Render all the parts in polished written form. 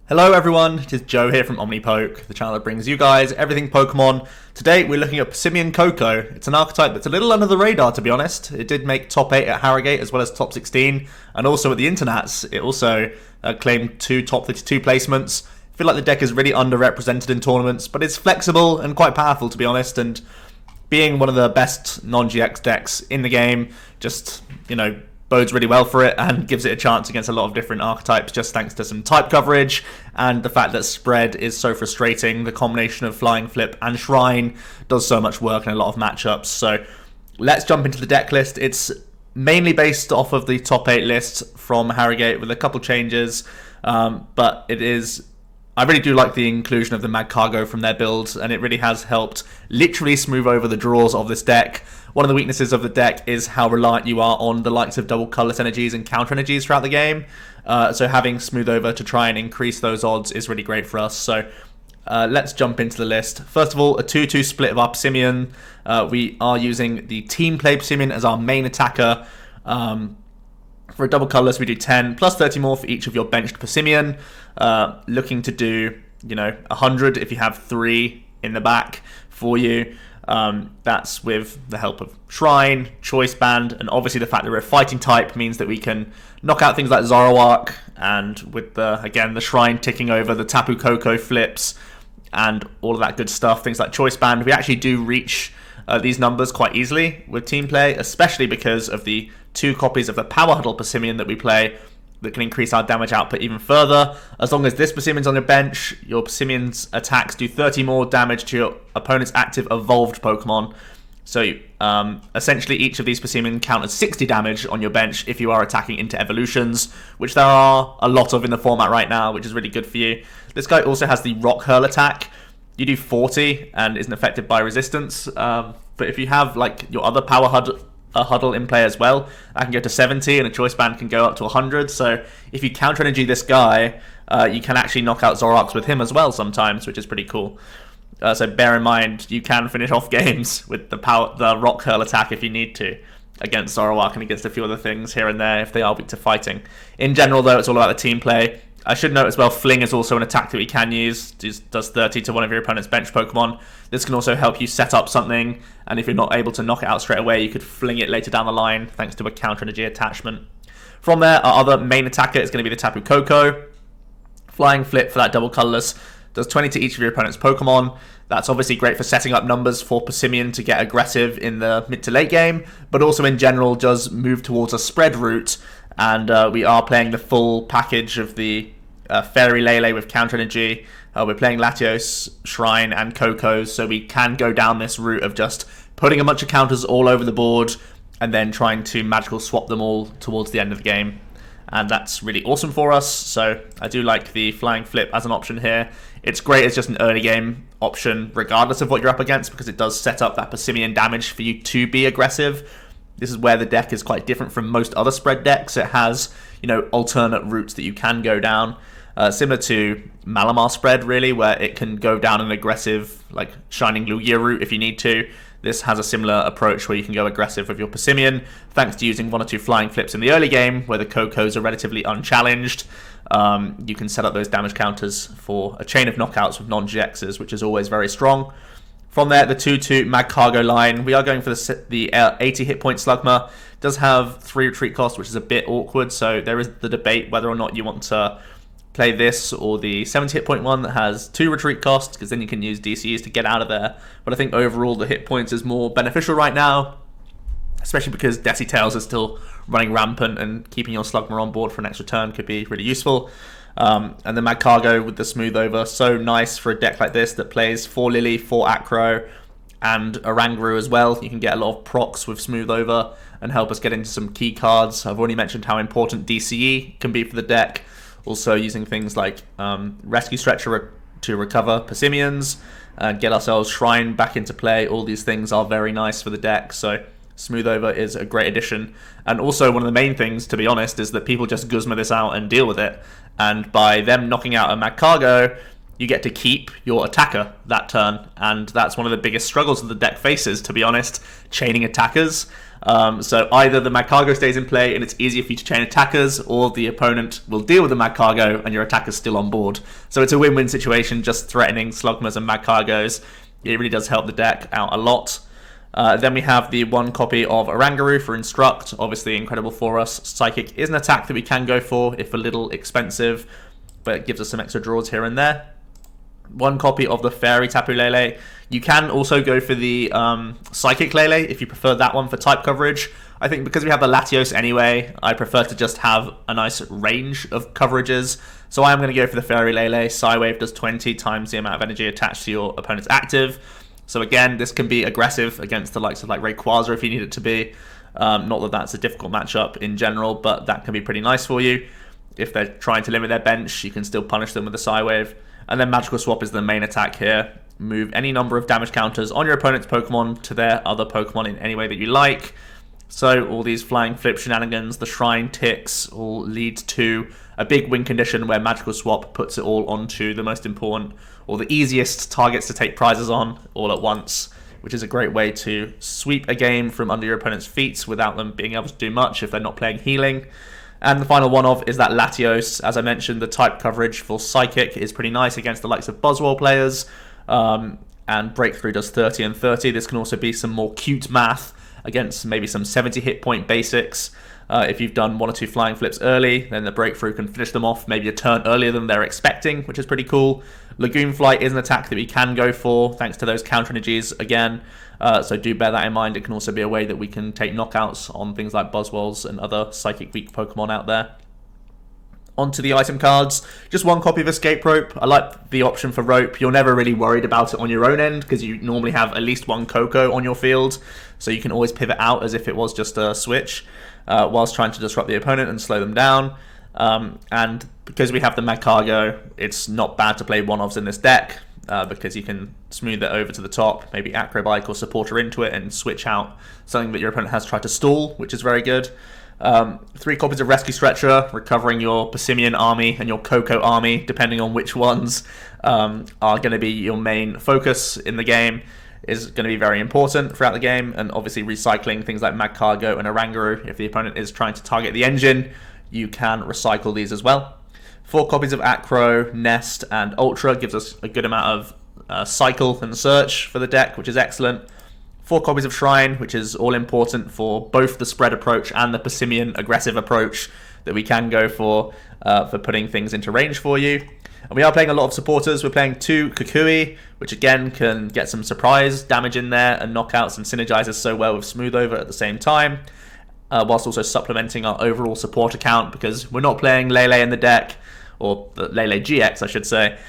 Hello everyone, it is Joe here from OmniPoke, the channel that brings you guys everything Pokemon. Today we're looking at Passimian Koko. It's an archetype that's a little under the radar, to be honest. It did make top 8 at Harrogate as well as top 16, and also at the Internats. It also claimed 2 top 32 placements. I feel like the deck is really underrepresented in tournaments, but it's flexible and quite powerful, to be honest, and being one of the best non-GX decks in the game, just, bodes really well for it and gives it a chance against a lot of different archetypes just thanks to some type coverage and the fact that spread is so frustrating. The combination of Flying Flip and Shrine does so much work in a lot of matchups. So let's jump into the deck list. It's mainly based off of the top 8 list from Harrogate with a couple changes, but I really do like the inclusion of the Magcargo from their builds, and it really has helped literally smooth over the draws of this deck. One of the weaknesses of the deck is how reliant you are on the likes of double colorless energies and counter energies throughout the game. So having smooth over to try and increase those odds is really great for us. So let's jump into the list. First of all, a 2-2 split of our Passimian. We are using the team play Passimian as our main attacker. For a double colorless, we do 10 plus 30 more for each of your benched Passimian. Looking to do, 100 if you have 3 in the back for you. That's with the help of Shrine, Choice Band, and obviously the fact that we're a fighting type means that we can knock out things like Zoroark, and with the Shrine ticking over the Tapu Koko flips and all of that good stuff, things like Choice Band, we actually do reach these numbers quite easily with team play, especially because of the 2 copies of the Power Huddle Passimian that we play that can increase our damage output even further. As long as this Passimian's on your bench, your Passimian's attacks do 30 more damage to your opponent's active evolved Pokemon. So essentially each of these Passimian count as 60 damage on your bench if you are attacking into evolutions, which there are a lot of in the format right now, which is really good for you. This guy also has the Rock Hurl attack. You do 40 and isn't affected by resistance, but if you have your other Power Huddle in play as well, I can go to 70 and a Choice Band can go up to 100. So if you counter energy this guy, you can actually knock out Zoroarks with him as well sometimes, which is pretty cool. So bear in mind, you can finish off games with the Rock Hurl attack if you need to against Zoroark and against a few other things here and there if they are weak to fighting. In general though, it's all about the team play. I should note as well, Fling is also an attack that we can use. It does 30 to one of your opponent's bench Pokemon. This can also help you set up something, and if you're not able to knock it out straight away, you could fling it later down the line thanks to a counter energy attachment. From there, our other main attacker is going to be the Tapu Koko. Flying Flip for that double colorless does 20 to each of your opponent's Pokemon. That's obviously great for setting up numbers for Passimian to get aggressive in the mid to late game, but also in general does move towards a spread route, and we are playing the full package of the Fairy Lele with counter energy. We're playing Latios, Shrine, and Koko, so we can go down this route of just putting a bunch of counters all over the board and then trying to magical swap them all towards the end of the game. And that's really awesome for us, so I do like the Flying Flip as an option here. It's great as just an early game option regardless of what you're up against, because it does set up that Passimian damage for you to be aggressive. This is where the deck is quite different from most other spread decks. It has, alternate routes that you can go down. Similar to Malamar spread, really, where it can go down an aggressive, Shining Lugia route if you need to. This has a similar approach where you can go aggressive with your Passimian, thanks to using 1 or 2 Flying Flips in the early game, where the Kokos are relatively unchallenged. You can set up those damage counters for a chain of knockouts with non-GXs, which is always very strong. From there, the 2-2 Magcargo line, we are going for the 80 hit point Slugma. It does have 3 retreat costs, which is a bit awkward, so there is the debate whether or not you want to play this or the 70 hit point one that has 2 retreat costs, because then you can use DCs to get out of there. But I think overall the hit points is more beneficial right now, especially because Desi Tails is still running rampant, and keeping your Slugma on board for an extra turn could be really useful. And the Magcargo with the smooth over, so nice for a deck like this that plays 4 Lillie, 4 Acro, and Oranguru as well. You can get a lot of procs with smooth over and help us get into some key cards. I've already mentioned how important DCE can be for the deck. Also using things like Rescue Stretcher to recover Passimians and get ourselves Shrine back into play. All these things are very nice for the deck, so smooth over is a great addition. And also one of the main things, to be honest, is that people just Guzma this out and deal with it. And by them knocking out a Magcargo, you get to keep your attacker that turn, and that's one of the biggest struggles that the deck faces, to be honest, chaining attackers. So either the Magcargo stays in play and it's easier for you to chain attackers, or the opponent will deal with the Magcargo and your attacker's still on board. So it's a win-win situation, just threatening Slugmas and Magcargos. It really does help the deck out a lot. Then we have the one copy of Oranguru for Instruct, obviously incredible for us. Psychic is an attack that we can go for, if a little expensive, but it gives us some extra draws here and there. One copy of the Fairy Tapu Lele. You can also go for the Psychic Lele if you prefer that one for type coverage. I think because we have the Latios anyway, I prefer to just have a nice range of coverages. So I am going to go for the Fairy Lele. Psywave does 20 times the amount of energy attached to your opponent's active. So again, this can be aggressive against the likes of like Rayquaza if you need it to be. Not that that's a difficult matchup in general, but that can be pretty nice for you. If they're trying to limit their bench, you can still punish them with the Psywave. And then Magical Swap is the main attack here. Move any number of damage counters on your opponent's Pokemon to their other Pokemon in any way that you like. So all these flying flip shenanigans, the Shrine ticks, all lead to a big win condition where Magical Swap puts it all onto the most important or the easiest targets to take prizes on all at once, which is a great way to sweep a game from under your opponent's feet without them being able to do much if they're not playing healing. And the final one of is that Latios. As I mentioned, the type coverage for Psychic is pretty nice against the likes of Buzzwole players. And Breakthrough does 30 and 30. This can also be some more cute math against maybe some 70 hit point basics. If you've done one or two flying flips early, then the Breakthrough can finish them off maybe a turn earlier than they're expecting, which is pretty cool. Lagoon Flight is an attack that we can go for, thanks to those counter energies again. So do bear that in mind. It can also be a way that we can take knockouts on things like Buzzwoles and other Psychic weak Pokemon out there. Onto the item cards. Just one copy of Escape Rope. I like the option for Rope. You're never really worried about it on your own end because you normally have at least one Koko on your field. So you can always pivot out as if it was just a switch whilst trying to disrupt the opponent and slow them down. And because we have the Magcargo, it's not bad to play one-offs in this deck because you can smooth it over to the top, maybe Acro Bike or Supporter into it and switch out something that your opponent has tried to stall, which is very good. 3 copies of Rescue Stretcher, recovering your Passimian army and your Koko army, depending on which ones are going to be your main focus in the game, is going to be very important throughout the game. And obviously recycling things like Magcargo and Oranguru, if the opponent is trying to target the engine, you can recycle these as well. 4 copies of Acro, Nest, and Ultra gives us a good amount of cycle and search for the deck, which is excellent. 4 copies of Shrine, which is all important for both the spread approach and the Passimian aggressive approach that we can go for putting things into range for you. And we are playing a lot of supporters. We're playing 2 Kukui, which again can get some surprise damage in there and knockouts and synergizes so well with Smooth Over at the same time, whilst also supplementing our overall support account because we're not playing Lele in the deck, or the Lele GX I should say.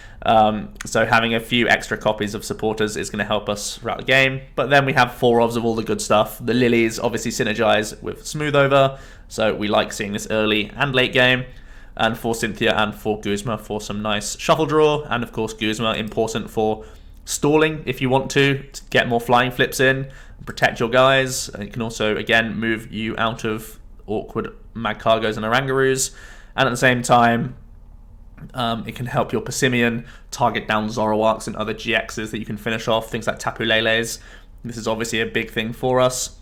So having a few extra copies of supporters is going to help us throughout the game. But then we have 4 of all the good stuff. The Lilies obviously synergize with Smooth Over, so we like seeing this early and late game. And for Cynthia and for Guzma for some nice shuffle draw. And of course Guzma important for stalling if you want to get more flying flips in, protect your guys. And it can also again move you out of awkward Magcargos and Orangurus. And at the same time, it can help your Passimian target down Zoroarks and other GXs that you can finish off, things like Tapu Leles. This is obviously a big thing for us.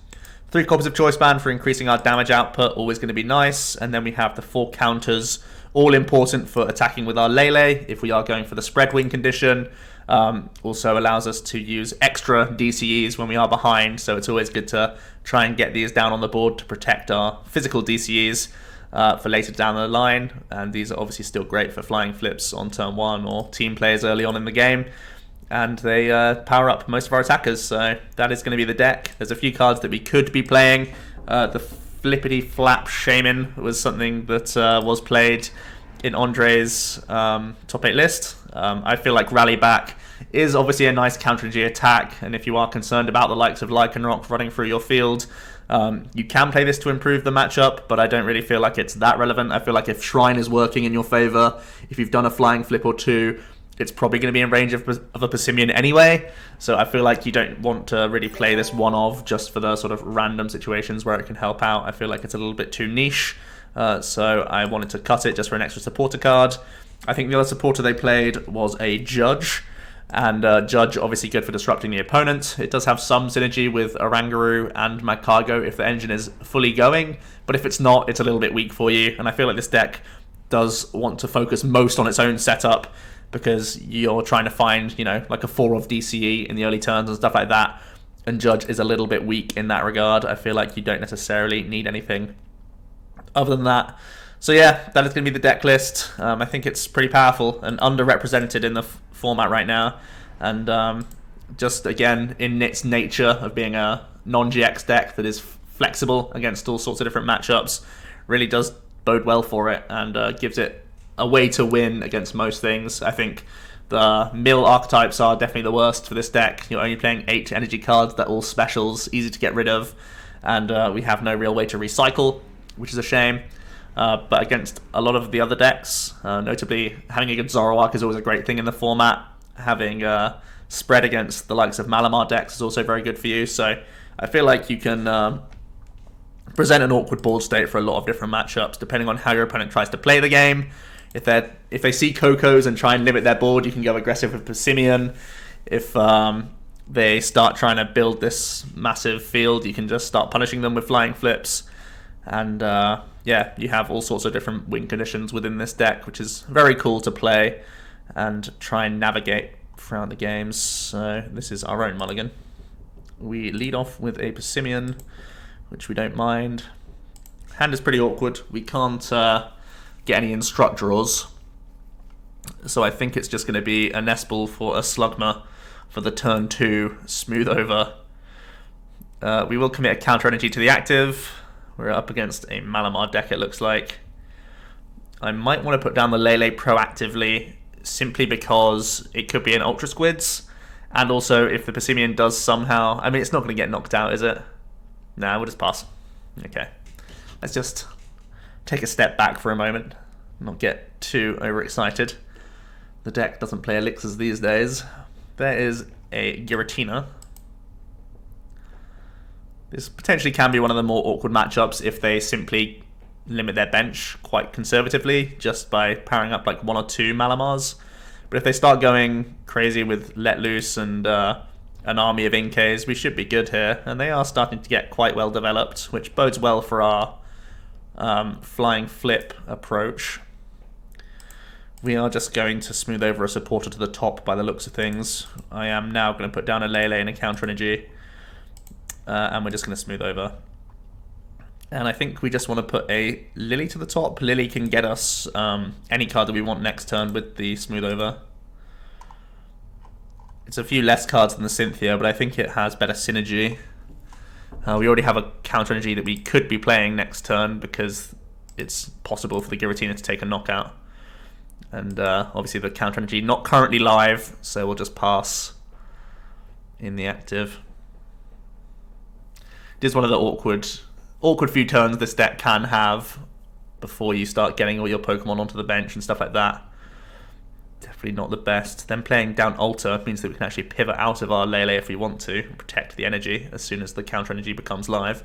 3 copies of Choice Band for increasing our damage output, always going to be nice. And then we have the 4 counters, all important for attacking with our Lele if we are going for the spread win condition. Also allows us to use extra DCEs when we are behind, so it's always good to try and get these down on the board to protect our physical DCEs. For later down the line, and these are obviously still great for flying flips on turn 1 or team players early on in the game, and they power up most of our attackers, so that is going to be the deck. There's a few cards that we could be playing. The Flippity Flap Shaman was something that was played in Andre's top 8 list. I feel like Rally Back is obviously a nice counter energy attack, and if you are concerned about the likes of Lycanroc running through your field, you can play this to improve the matchup, but I don't really feel like it's that relevant. I feel like if Shrine is working in your favor, if you've done a flying flip or 2, it's probably going to be in range of a Passimian anyway. So I feel like you don't want to really play this one-off just for the sort of random situations where it can help out. I feel like it's a little bit too niche. So I wanted to cut it just for an extra supporter card. I think the other supporter they played was a Judge, and Judge obviously good for disrupting the opponent. It does have some synergy with Oranguru and Magcargo if the engine is fully going, but if it's not, it's a little bit weak for you, and I feel like this deck does want to focus most on its own setup, because you're trying to find, you know, like a 4 of DCE in the early turns and stuff like that, and Judge is a little bit weak in that regard. I feel like you don't necessarily need anything other than that. So yeah, that is going to be the deck list. I think it's pretty powerful and underrepresented in the format right now, and just again in its nature of being a non-GX deck that is flexible against all sorts of different matchups, really does bode well for it, and gives it a way to win against most things. I think the mill archetypes are definitely the worst for this deck. You're only playing 8 energy cards, they're all specials, easy to get rid of, and we have no real way to recycle, which is a shame. But against a lot of the other decks, notably having a good Zoroark is always a great thing in the format. Having spread against the likes of Malamar decks is also very good for you. So I feel like you can present an awkward board state for a lot of different matchups, depending on how your opponent tries to play the game. If they see Kokos and try and limit their board, you can go aggressive with Passimian. If they start trying to build this massive field, you can just start punishing them with flying flips. And yeah, you have all sorts of different win conditions within this deck, which is very cool to play and try and navigate throughout the games. So this is our own mulligan. We lead off with a Passimian, which we don't mind. Hand is pretty awkward. We can't get any instruct draws, so I think it's just going to be a Nest Ball for a Slugma for the turn 2 smooth over. We will commit a Counter Energy to the active. We're up against a Malamar deck, it looks like. I might want to put down the Lele proactively, simply because it could be an Ultra Squids, and also if the Passimian does somehow... I mean, it's not going to get knocked out, is it? Nah, we'll just pass. Okay. Let's just take a step back for a moment, not get too overexcited. The deck doesn't play elixirs these days. There is a Giratina. This potentially can be one of the more awkward matchups if they simply limit their bench quite conservatively just by powering up like 1 or 2 Malamars. But if they start going crazy with Let Loose and an army of Inkays, we should be good here. And they are starting to get quite well developed, which bodes well for our flying flip approach. We are just going to smooth over a supporter to the top by the looks of things. I am now going to put down a Lele and a Counter Energy. And we're just going to smooth over. And I think we just want to put a Lillie to the top. Lillie can get us any card that we want next turn with the smooth over. It's a few less cards than the Cynthia, but I think it has better synergy. We already have a Counter Energy that we could be playing next turn because it's possible for the Giratina to take a knockout. And obviously the Counter Energy not currently live, so we'll just pass in the active. It is one of the awkward few turns this deck can have before you start getting all your Pokemon onto the bench and stuff like that. Definitely not the best. Then playing down Ultra means that we can actually pivot out of our Lele if we want to, and protect the energy as soon as the Counter Energy becomes live.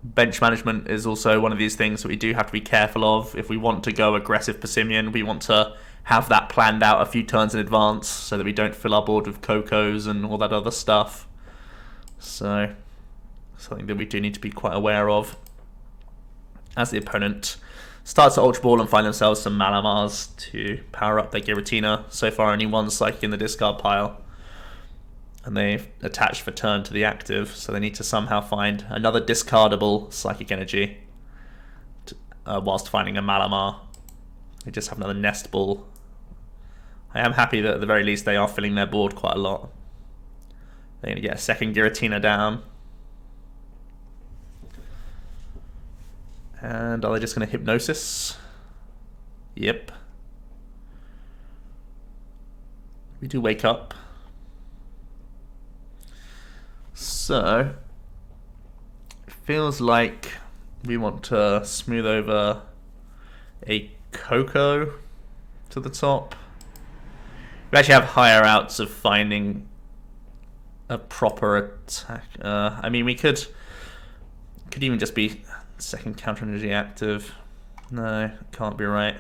Bench management is also one of these things that we do have to be careful of. If we want to go aggressive Passimian, we want to have that planned out a few turns in advance so that we don't fill our board with Kokos and all that other stuff. So, something that we do need to be quite aware of as the opponent starts to Ultra Ball and find themselves some Malamars to power up their Giratina. So far only 1 Psychic in the discard pile, and they've attached for turn to the active, so they need to somehow find another discardable Psychic Energy whilst finding a Malamar. They just have another Nest Ball. I am happy that at the very least they are filling their board quite a lot. They're going to get a second Giratina down. And are they just going to Hypnosis? Yep. We do wake up. So, it feels like we want to smooth over a Koko to the top. We actually have higher outs of finding a proper attack. I mean, we could even just be second Counter Energy active. No, can't be right.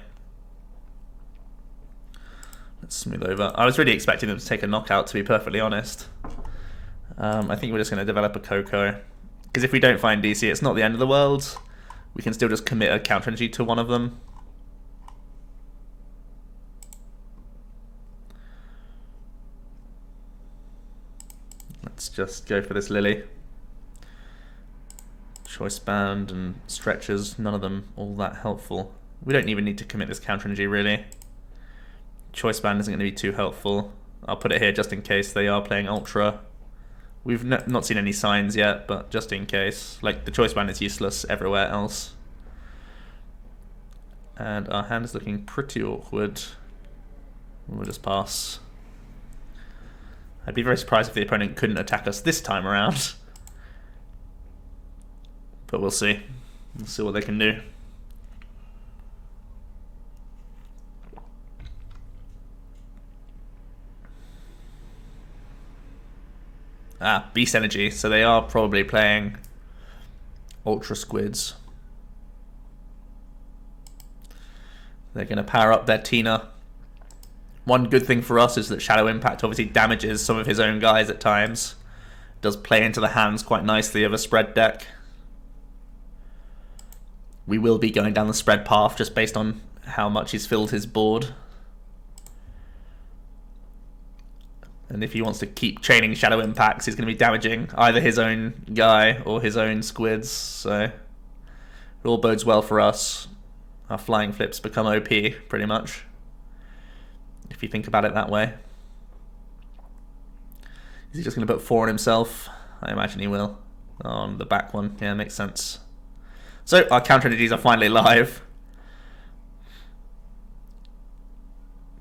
Let's smooth over. I was really expecting them to take a knockout, to be perfectly honest. I think we're just going to develop a Koko. Because if we don't find DC, it's not the end of the world. We can still just commit a counter energy to one of them. Let's just go for this Lillie. Choice Band and Stretchers, none of them all that helpful. We don't even need to commit this counter energy, really. Choice Band isn't going to be too helpful. I'll put it here just in case they are playing Ultra. We've not seen any signs yet, but just in case. Like, the Choice Band is useless everywhere else. And our hand is looking pretty awkward. We'll just pass. I'd be very surprised if the opponent couldn't attack us this time around. But we'll see. We'll see what they can do. Beast Energy. So they are probably playing Ultra Squids. They're going to power up their Tina. One good thing for us is that Shadow Impact obviously damages some of his own guys at times. Does play into the hands quite nicely of a spread deck. We will be going down the spread path just based on how much he's filled his board. And if he wants to keep chaining Shadow Impacts, he's going to be damaging either his own guy or his own squids. So it all bodes well for us. Our flying flips become OP, pretty much, if you think about it that way. Is he just going to put 4 on himself? I imagine he will. On the back one. Yeah, makes sense. So our counter energies are finally live.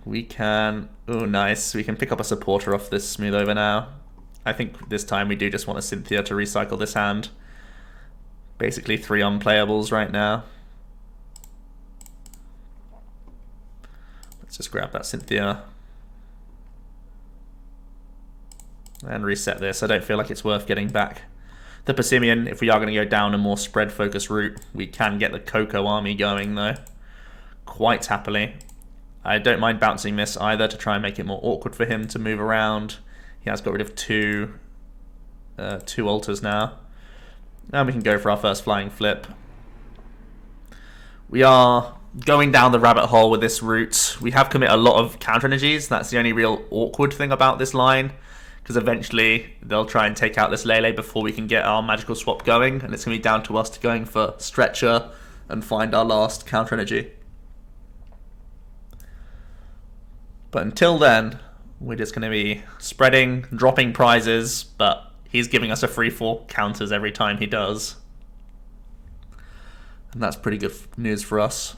We can... Oh, nice. We can pick up a supporter off this smooth over now. I think this time we do just want a Cynthia to recycle this hand. Basically 3 unplayables right now. Let's just grab that Cynthia. And reset this. I don't feel like it's worth getting back the Passimian. If we are going to go down a more spread-focused route, we can get the Koko army going, though. Quite happily. I don't mind bouncing this either to try and make it more awkward for him to move around. He has got rid of two altars now. Now we can go for our first flying flip. We are going down the rabbit hole with this route. We have committed a lot of counter energies. That's the only real awkward thing about this line, because eventually they'll try and take out this Lele before we can get our magical swap going, and it's going to be down to us to going for Stretcher and find our last counter energy. But until then, we're just going to be spreading, dropping prizes, but he's giving us a free 4 counters every time he does. And that's pretty good news for us.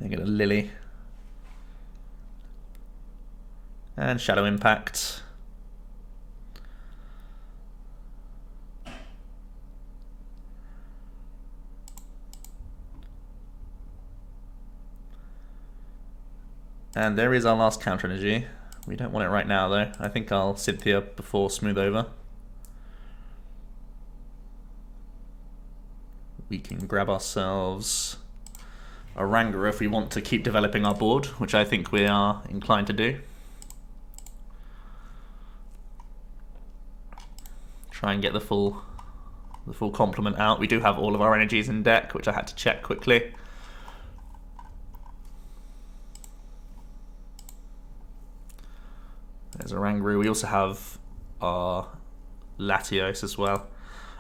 I get a Lillie. And Shadow Impact. And there is our last counter energy. We don't want it right now though. I think I'll Cynthia before smooth over. We can grab ourselves Oranguru if we want to keep developing our board, which I think we are inclined to do. Try and get the full complement out. We do have all of our energies in deck, which I had to check quickly. There's Oranguru. We also have our Latios as well.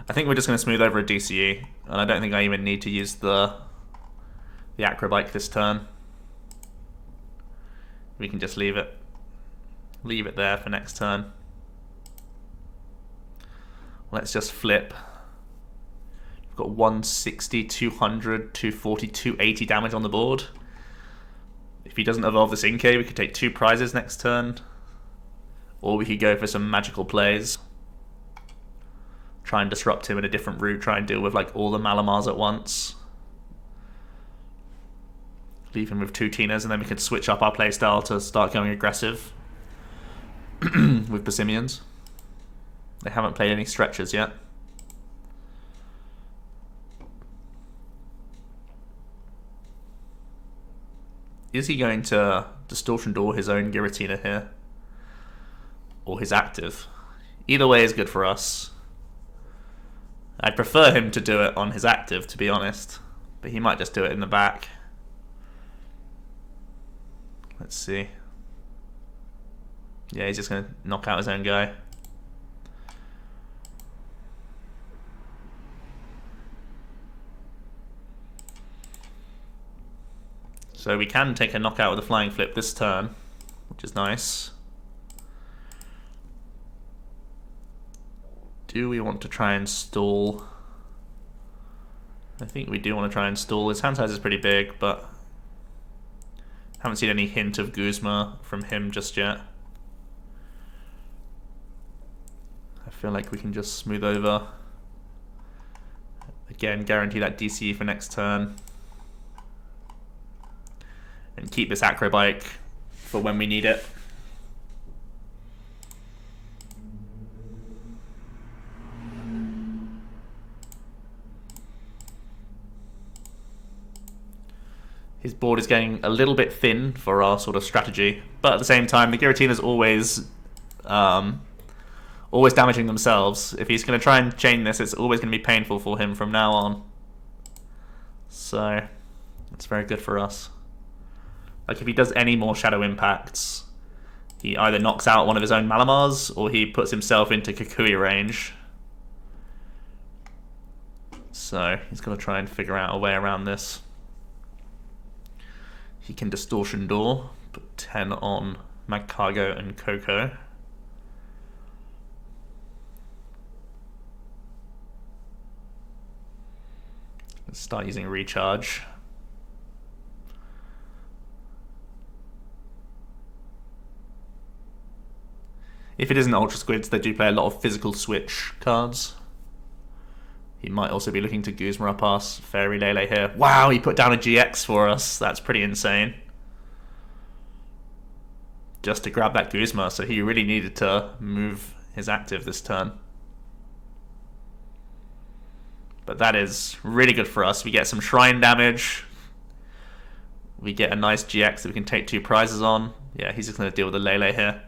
I think we're just going to smooth over a DCE, and I don't think I even need to use the Acro Bike this turn. We can just leave it there for next turn. Let's just flip. We've got 160, 200, 240, 280 damage on the board. If he doesn't evolve this Inkay, we could take 2 prizes next turn. Or we could go for some magical plays. Try and disrupt him in a different route. Try and deal with like all the Malamars at once. Leave him with 2 Tinas, and then we could switch up our playstyle to start going aggressive with Passimians. They haven't played any Stretchers yet. Is he going to Distortion Door his own Giratina here? Or his active? Either way is good for us. I'd prefer him to do it on his active, to be honest. But he might just do it in the back. Let's see. Yeah, he's just going to knock out his own guy. So we can take a knockout with a flying flip this turn, which is nice. Do we want to try and stall? I think we do want to try and stall. His hand size is pretty big, but haven't seen any hint of Guzma from him just yet. I feel like we can just smooth over. Again, guarantee that DC for next turn. And keep this Acro Bike for when we need it. His board is getting a little bit thin for our sort of strategy, but at the same time, the Giratina's always damaging themselves. If he's going to try and chain this, it's always going to be painful for him from now on. So, it's very good for us. Like, if he does any more Shadow Impacts, he either knocks out one of his own Malamars, or he puts himself into Kukui range. So, he's got to try and figure out a way around this. He can Distortion Door, put 10 on Magcargo and Koko. Let's start using Recharge. If it isn't Ultra Squids, they do play a lot of physical switch cards. He might also be looking to Guzma up us. Fairy Lele here. Wow, he put down a GX for us. That's pretty insane. Just to grab that Guzma, so he really needed to move his active this turn. But that is really good for us. We get some Shrine damage. We get a nice GX that we can take 2 prizes on. Yeah, he's just going to deal with the Lele here.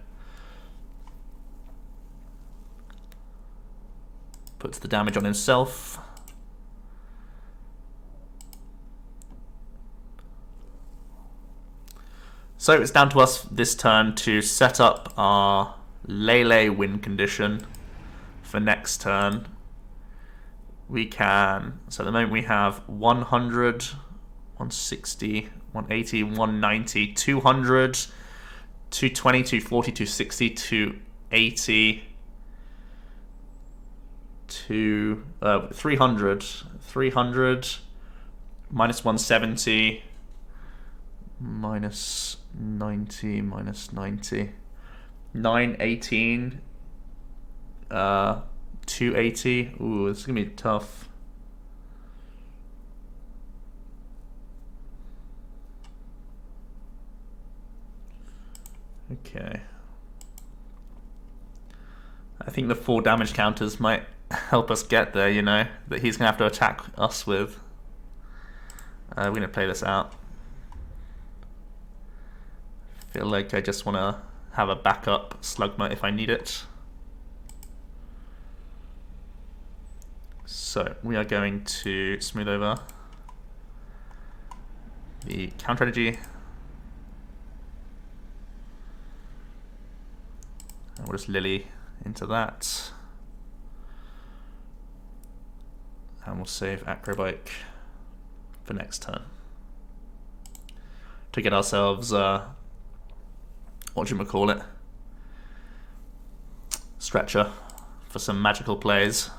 Puts the damage on himself. So it's down to us this turn to set up our Lele win condition for next turn. We can, so at the moment we have 100, 160, 180, 190, 200, 220, 240, 260, 280, 300, 300, minus 170, minus 90, minus 90, 918, 280. Ooh, this is gonna be tough. Okay. I think the 4 damage counters might help us get there, you know, that he's gonna have to attack us with. We're gonna play this out. Feel like I just wanna have a backup Slugma if I need it. So we are going to smooth over the Counter Energy. And we'll just Lillie into that. And we'll save Acro Bike for next turn. To get ourselves, whatchamacallit, Stretcher for some magical plays.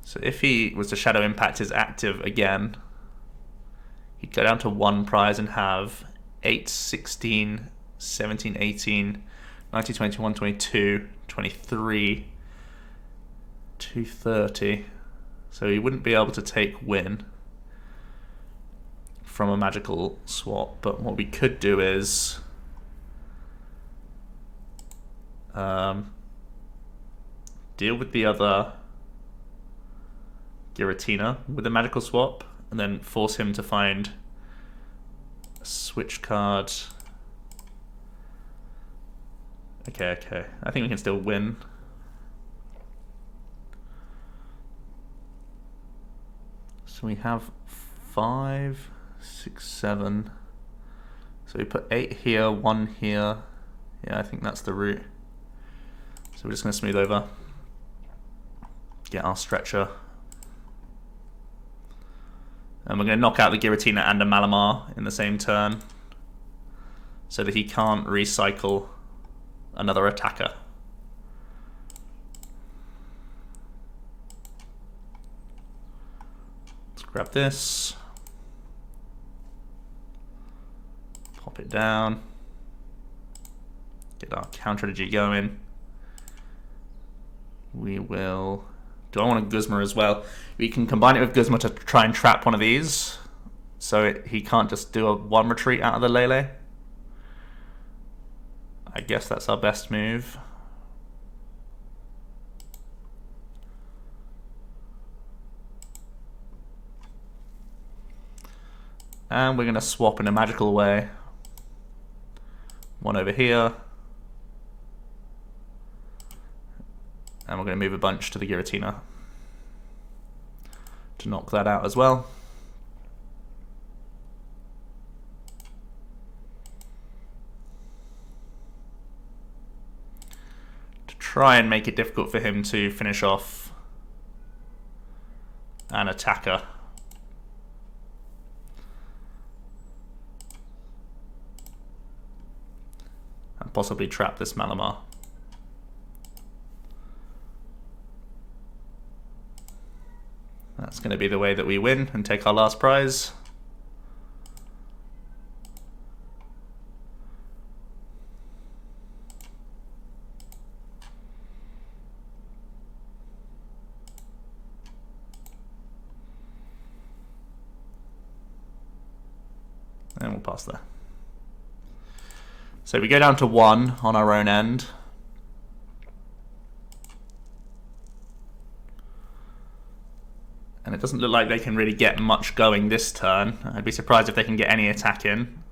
So if he was to Shadow Impact his active again, he'd go down to 1 prize and have 8, 16, 17, 18, 19, 21, 22, 23, 230. So he wouldn't be able to take win from a magical swap. But what we could do is deal with the other Giratina with a magical swap, and then force him to find a switch card. Okay, I think we can still win. So we have 5, 6, 7. So we put 8 here, 1 here. Yeah, I think that's the route. So we're just going to smooth over. Get our stretcher. And we're going to knock out the Giratina and a Malamar in the same turn, so that he can't recycle another attacker. Let's grab this. Pop it down. Get our Counter Energy going. We will... Do I want a Guzma as well? We can combine it with Guzma to try and trap one of these, so he can't just do a 1 retreat out of the Lele. I guess that's our best move. And we're going to swap in a magical way. 1 over here. And we're going to move a bunch to the Giratina to knock that out as well. To try and make it difficult for him to finish off an attacker. And possibly trap this Malamar. That's going to be the way that we win and take our last prize. And we'll pass there. So we go down to 1 on our own end. And it doesn't look like they can really get much going this turn. I'd be surprised if they can get any attack in.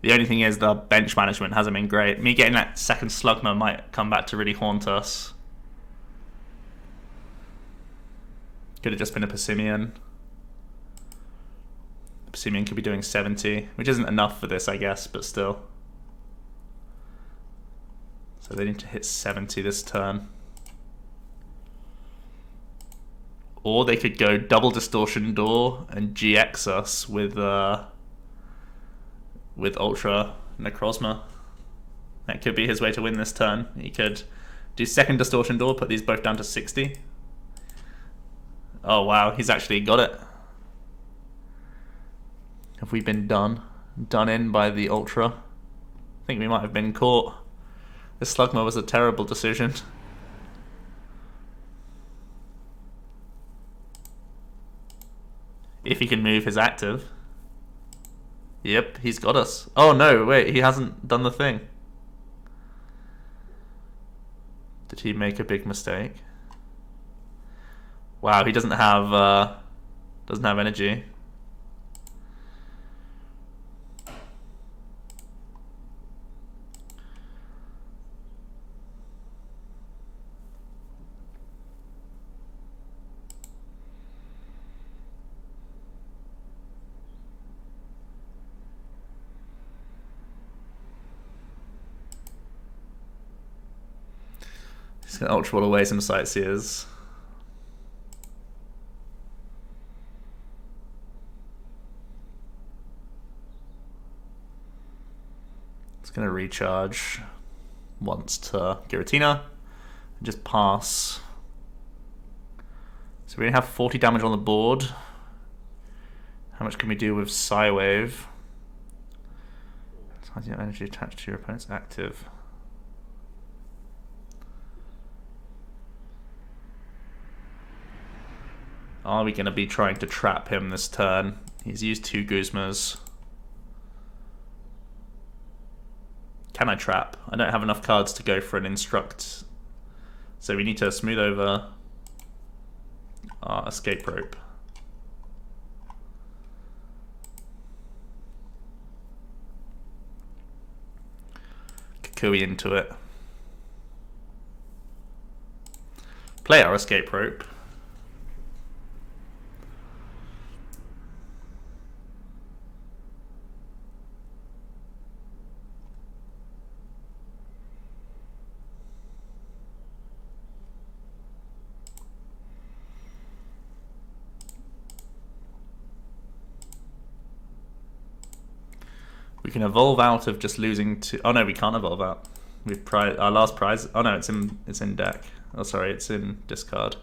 The only thing is the bench management hasn't been great. Me getting that second Slugma might come back to really haunt us. Could have just been a Passimian. Passimian could be doing 70, which isn't enough for this, I guess, but still. So they need to hit 70 this turn. Or they could go double Distortion Door and GX us with Ultra Necrozma. That could be his way to win this turn. He could do second Distortion Door, put these both down to 60. Oh wow, he's actually got it. Have we been done in by the Ultra? I think we might have been caught. This Slugma was a terrible decision. If he can move his active. Yep, he's got us. Oh no, wait, he hasn't done the thing. Did he make a big mistake? Wow, he doesn't have energy. He's going to Ultra Ball away some Sightseers. It's going to recharge once to Giratina and just pass. So we have 40 damage on the board. How much can we do with Psywave? Has your energy attached to your opponent's active? Are we going to be trying to trap him this turn? He's used 2 Guzmas. Can I trap? I don't have enough cards to go for an instruct. So we need to smooth over our escape rope. Kukui into it. Play our escape rope. We can evolve out of just losing to. Oh no, we can't evolve out. We've our last prize. Oh no, it's in deck. Oh sorry, it's in discard.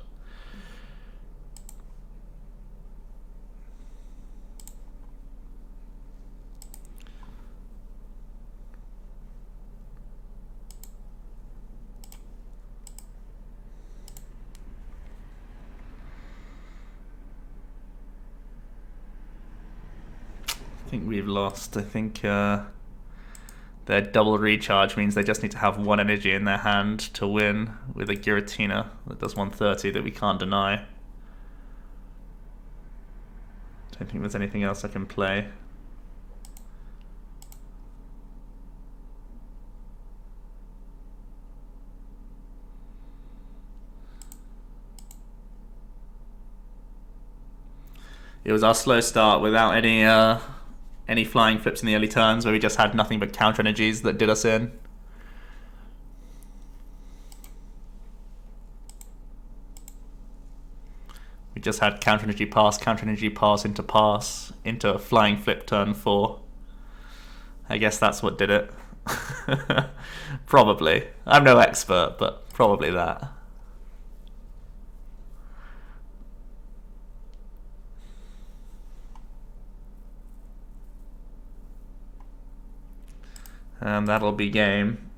I think we've lost. I think their double recharge means they just need to have one energy in their hand to win with a Giratina that does 130 that we can't deny. Don't think there's anything else I can play. It was our slow start without any flying flips in the early turns where we just had nothing but counter energies that did us in. We just had counter energy pass into flying flip turn 4. I guess that's what did it. Probably. I'm no expert, but probably that. And that'll be game.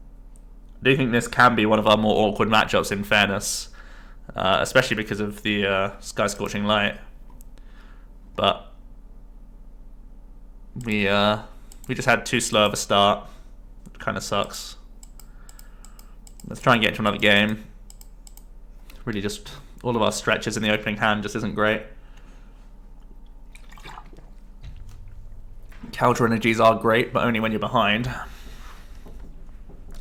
I do think this can be one of our more awkward matchups in fairness, especially because of the Sky Scorching Light. But we just had too slow of a start. It kind of sucks. Let's try and get to another game. Really just all of our stretches in the opening hand just isn't great. Counter energies are great, but only when you're behind.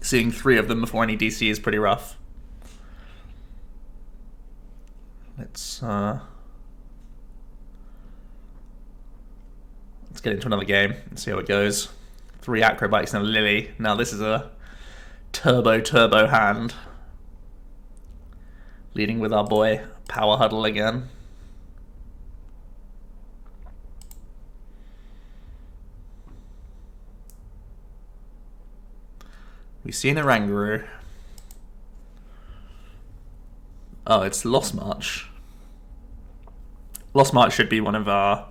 Seeing 3 of them before any DC is pretty rough. Let's get into another game and see how it goes. 3 Acro Bikes and a Lillie. Now this is a turbo hand. Leading with our boy Power Huddle again. We see an Oranguru. Oh, it's Lost March. Lost March should be one of our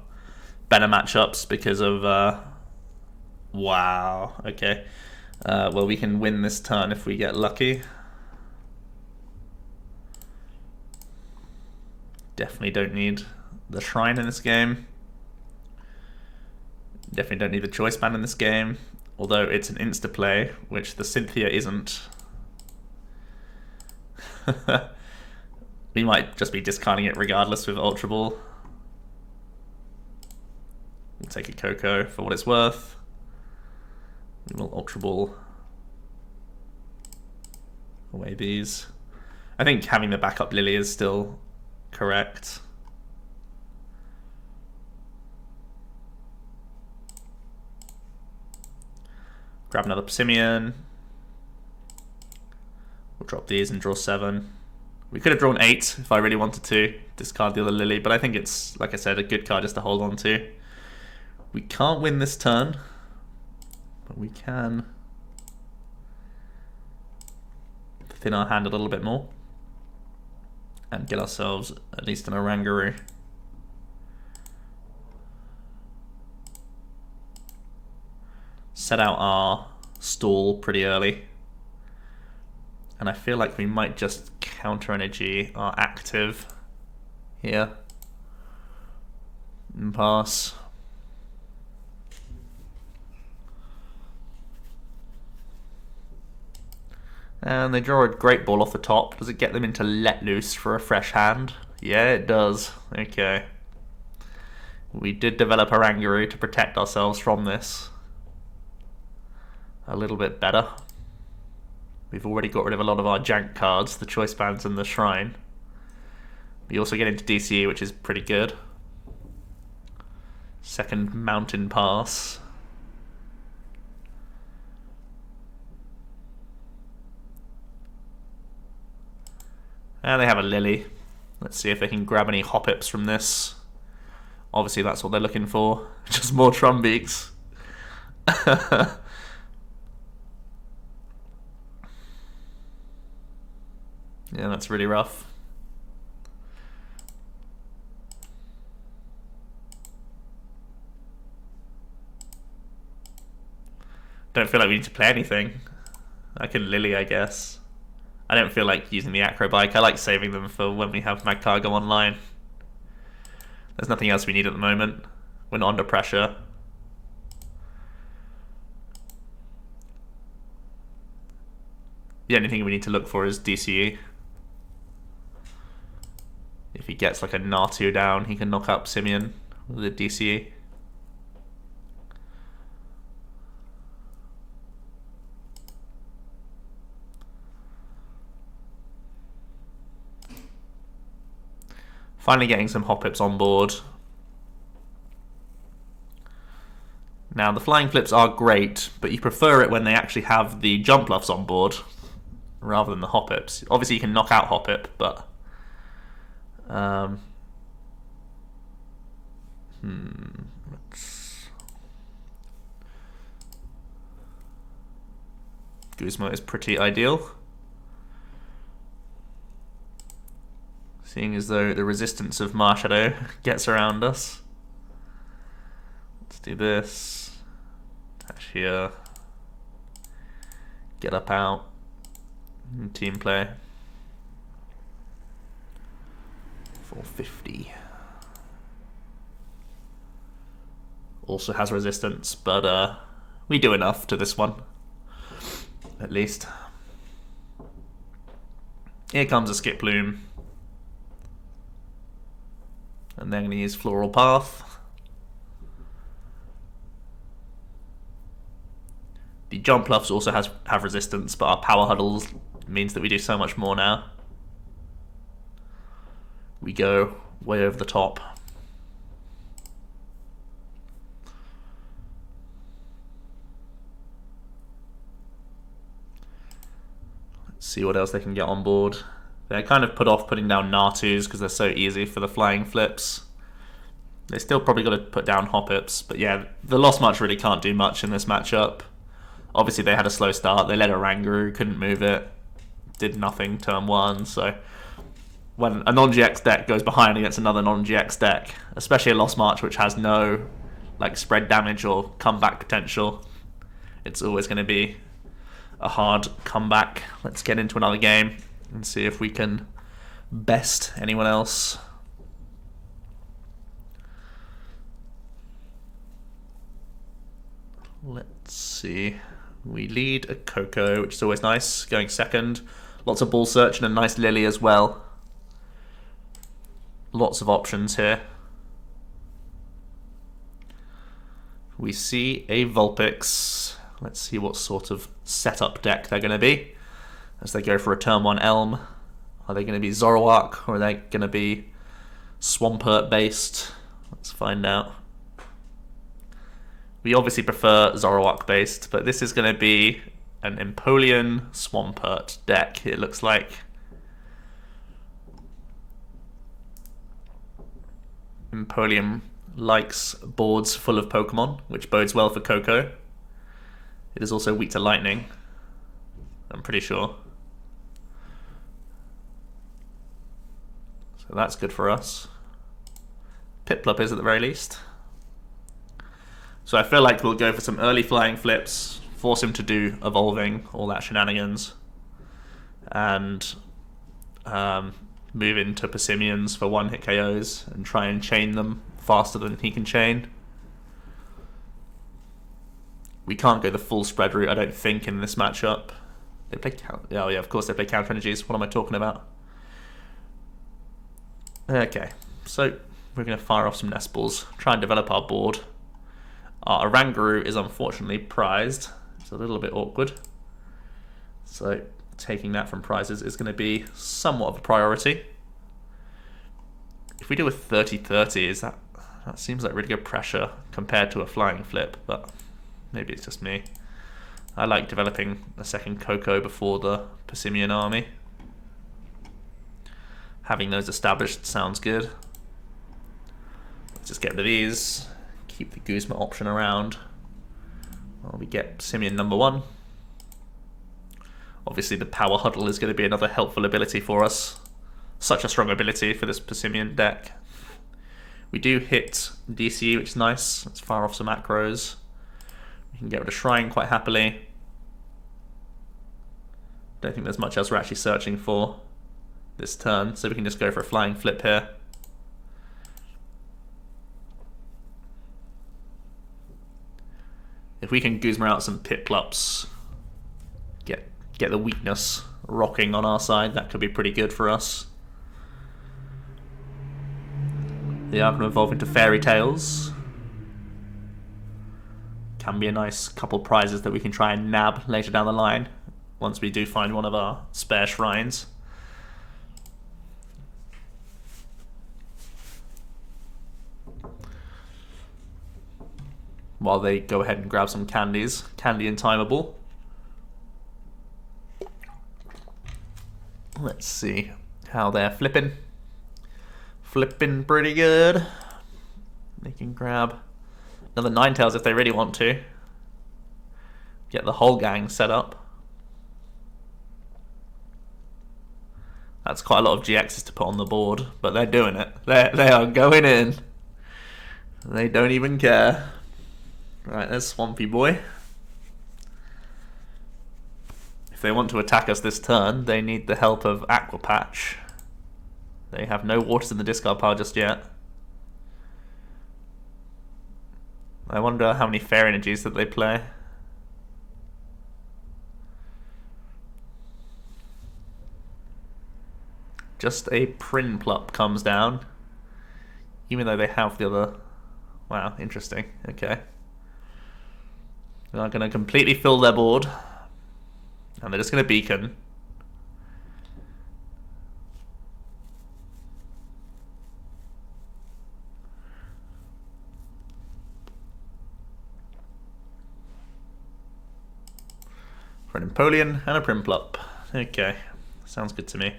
better matchups because of... wow, okay. Well, we can win this turn if we get lucky. Definitely don't need the Shrine in this game. Definitely don't need the Choice Band in this game. Although it's an insta-play, which the Cynthia isn't. We might just be discarding it regardless with Ultra Ball. We'll take a Koko for what it's worth. We will Ultra Ball away these. I think having the backup Lillie is still correct. Grab another Passimian. We'll drop these and draw 7. We could have drawn 8 if I really wanted to discard the other Lillie, but I think it's, like I said, a good card just to hold on to. We can't win this turn, but we can thin our hand a little bit more and get ourselves at least an Oranguru. Set out our stall pretty early. And I feel like we might just counter energy our active here. And pass. And they draw a great ball off the top. Does it get them into Let Loose for a fresh hand? Yeah, it does. Okay. We did develop Oranguru to protect ourselves from this a little bit better. We've already got rid of a lot of our jank cards, the Choice Bands and the Shrine. We also get into DCE, which is pretty good. Second Mountain Pass. And they have a Lillie. Let's see if they can grab any Hoppips from this. Obviously that's what they're looking for. Just more Trumbeaks. Yeah, that's really rough. Don't feel like we need to play anything. I can Lillie, I guess. I don't feel like using the Acro Bike. I like saving them for when we have Magcargo online. There's nothing else we need at the moment. We're not under pressure. The only thing we need to look for is DCE. If he gets like a Natu down, he can knock out Passimian with a DCE. Finally getting some Hoppips on board. Now the flying flips are great, but you prefer it when they actually have the jump bluffs on board rather than the Hoppips. Obviously you can knock out Hoppip, but Guzma is pretty ideal. Seeing as though the resistance of Marshadow gets around us. Let's do this. Attach here. Get up out. And team play. 450. Also has resistance, but we do enough to this one. At least. Here comes a Skip Bloom. And then I'm going to use Floral Path. The Jump Bluffs also have resistance, but our Power Huddles means that we do so much more now. We go way over the top. Let's see what else they can get on board. They're kind of put off putting down Natus because they're so easy for the flying flips. They still probably got to put down Hoppips, but yeah, the Lost March really can't do much in this matchup. Obviously they had a slow start, they let Oranguru, couldn't move it, did nothing turn one, so when a non-GX deck goes behind against another non-GX deck, especially a Lost March which has no like spread damage or comeback potential, it's always going to be a hard comeback. Let's get into another game and see if we can best anyone else. Let's see. We lead a Koko, which is always nice, going second. Lots of ball search and a nice Lillie as well. Lots of options here. We see a Vulpix. Let's see what sort of setup deck they're going to be as they go for a turn 1 Elm. Are they going to be Zoroark or are they going to be Swampert based? Let's find out. We obviously prefer Zoroark based, but this is going to be an Empoleon Swampert deck, it looks like. Empoleon likes boards full of Pokemon, which bodes well for Koko. It is also weak to lightning, I'm pretty sure. So that's good for us. Piplup is at the very least. So I feel like we'll go for some early flying flips, force him to do evolving, all that shenanigans, and move into Passimians for one-hit KOs and try and chain them faster than he can chain. We can't go the full spread route, I don't think, in this matchup. They play oh yeah, of course they play Counter Energies. What am I talking about? Okay, so we're going to fire off some nest balls, try and develop our board. Our Oranguru is unfortunately prized. It's a little bit awkward. So taking that from prizes is going to be somewhat of a priority. If we do a 30-30, that seems like really good pressure compared to a flying flip, but maybe it's just me. I like developing a second Koko before the Passimian army. Having those established sounds good. Let's just get rid of these. Keep the Guzma option around. Well, we get Passimian number 1. Obviously the Power Huddle is going to be another helpful ability for us. Such a strong ability for this Passimian deck. We do hit DC, which is nice. Let's fire off some macros. We can get rid of Shrine quite happily. Don't think there's much else we're actually searching for this turn, so we can just go for a flying flip here. If we can Guzma out some Piplups, get the weakness rocking on our side, that could be pretty good for us. They are going to evolve into Fairy Tales. Can be a nice couple prizes that we can try and nab later down the line, once we do find one of our spare shrines. While they go ahead and grab some candies. Candy and Timeable. Let's see how they're flipping. Flipping pretty good. They can grab another Ninetales if they really want to. Get the whole gang set up. That's quite a lot of GXs to put on the board, but they're doing it. They are going in. They don't even care. Right, there's Swampy Boy. If they want to attack us this turn, they need the help of Aqua Patch. They have no waters in the discard pile just yet. I wonder how many Fairy Energies that they play. Just a Prinplup comes down, even though they have the other. Wow, interesting. Okay. They're going to completely fill their board, and they're just going to beacon. For an Empoleon and a Prinplup. Okay, sounds good to me.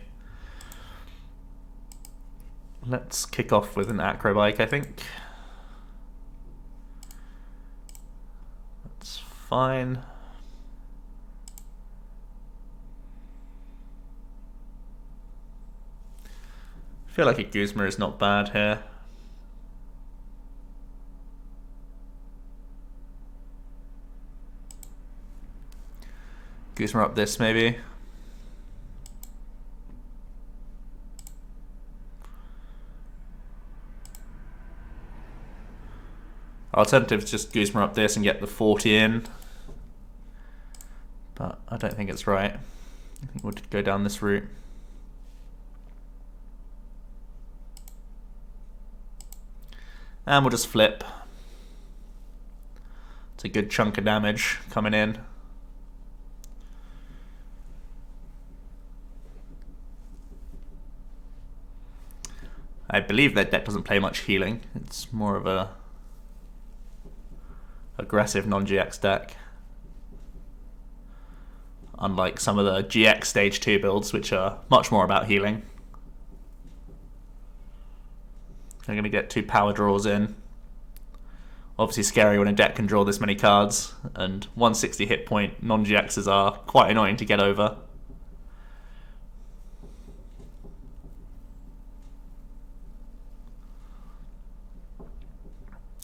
Let's kick off with an Acro Bike, I think. That's fine. I feel like a Guzma is not bad here. Guzma up this maybe. Alternative is just Guzma up this and get the 40 in. But I don't think it's right. I think we'll go down this route. And we'll just flip. It's a good chunk of damage coming in. I believe their deck doesn't play much healing. It's more of a aggressive non-GX deck. Unlike some of the GX Stage 2 builds, which are much more about healing. They're going to get 2 power draws in. Obviously scary when a deck can draw this many cards, and 160 hit point non-GXs are quite annoying to get over.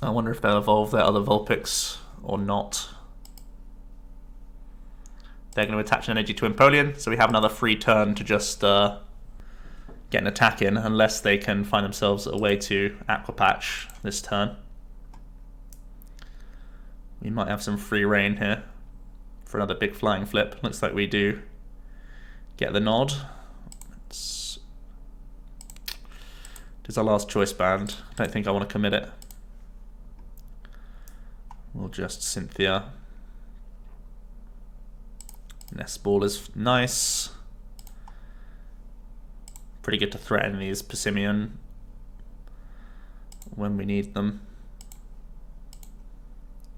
I wonder if they'll evolve their other Vulpix or not. They're going to attach an energy to Empoleon, so we have another free turn to just get an attack in, unless they can find themselves a way to Aqua Patch this turn. We might have some free reign here for another big flying flip. Looks like we do. get the nod. It's our last choice band. I don't think I want to commit it. We'll just Cynthia. Nest Ball is nice. Pretty good to threaten these Passimian when we need them.